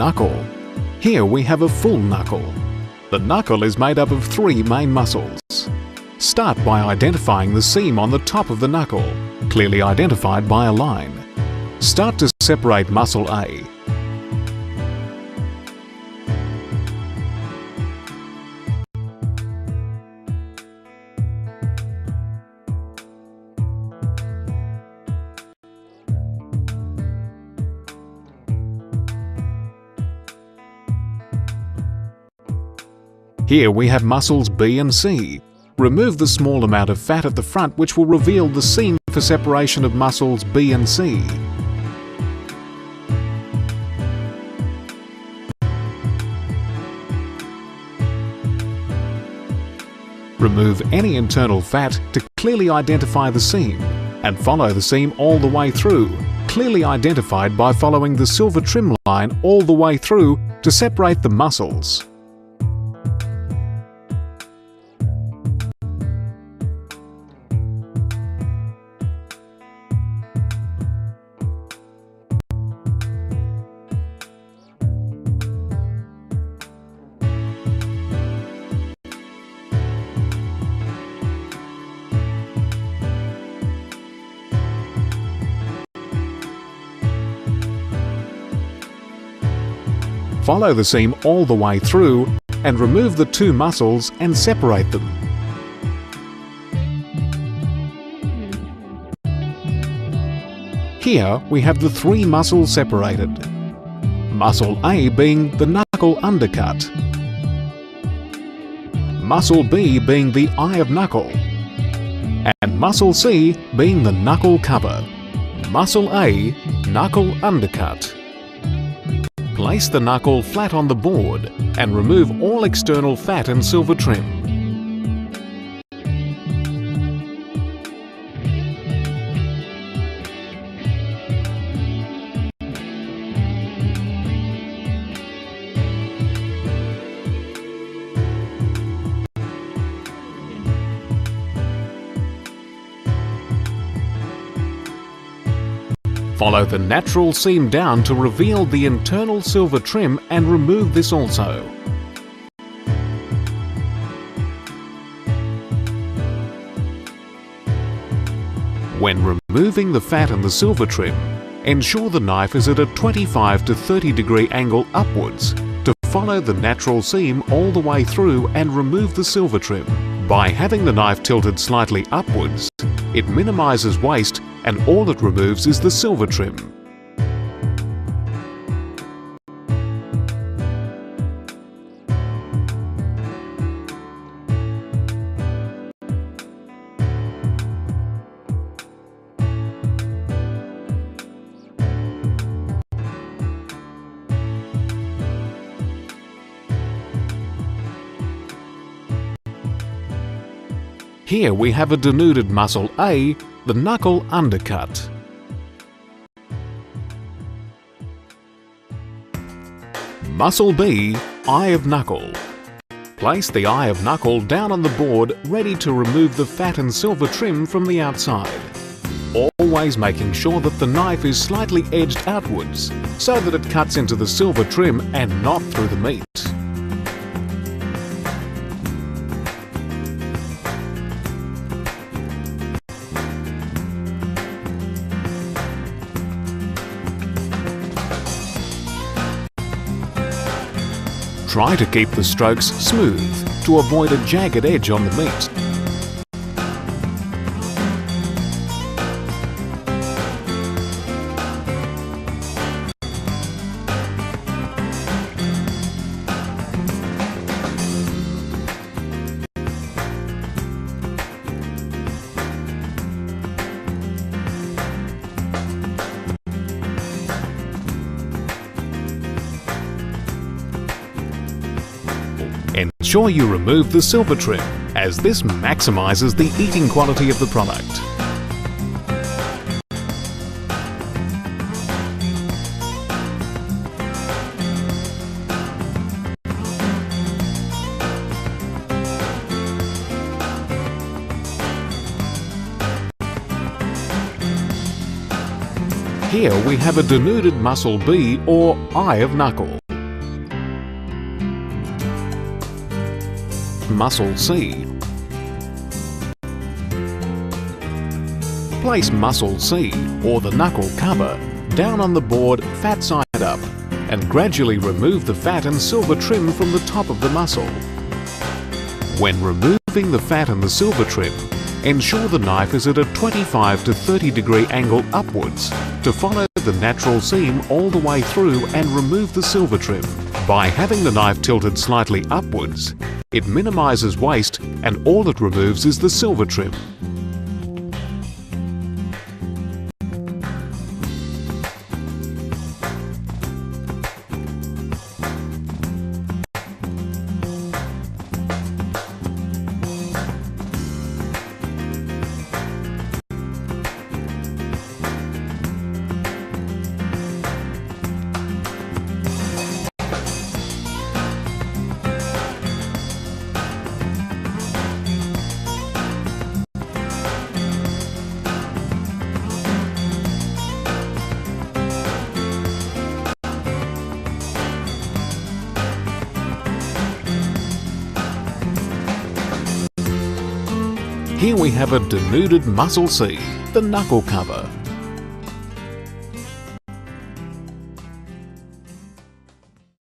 Knuckle. Here we have a full knuckle. The knuckle is made up of 3 main muscles. Start by identifying the seam on the top of the knuckle, clearly identified by a line. Start to separate muscle A. Here we have muscles B and C. Remove the small amount of fat at the front which will reveal the seam for separation of muscles B and C. Remove any internal fat to clearly identify the seam, and follow the seam all the way through, clearly identified by following the silver trim line all the way through to separate the muscles. Follow the seam all the way through and remove the 2 muscles and separate them. Here we have the 3 muscles separated. Muscle A being the knuckle undercut, muscle B being the eye of knuckle, and muscle C being the knuckle cover. Muscle A, knuckle undercut. Place the knuckle flat on the board and remove all external fat and silver trim. Follow the natural seam down to reveal the internal silver trim and remove this also. When removing the fat and the silver trim, ensure the knife is at a 25 to 30 degree angle upwards to follow the natural seam all the way through and remove the silver trim. By having the knife tilted slightly upwards, it minimises waste and all it removes is the silver trim. Here we have a denuded muscle A, the knuckle undercut. Muscle B, eye of knuckle. Place the eye of knuckle down on the board ready to remove the fat and silver trim from the outside. Always making sure that the knife is slightly edged outwards so that it cuts into the silver trim and not through the meat. Try to keep the strokes smooth to avoid a jagged edge on the meat. Ensure you remove the silver trim, as this maximises the eating quality of the product. Here we have a denuded muscle B or eye of knuckle. muscle C. Place muscle C, or the knuckle cover, down on the board fat side up and gradually remove the fat and silver trim from the top of the muscle. When removing the fat and the silver trim, ensure the knife is at a 25 to 30 degree angle upwards to follow the natural seam all the way through and remove the silver trim. By having the knife tilted slightly upwards, it minimises waste and all it removes is the silver trim. Here we have a denuded muscle C, the knuckle cover.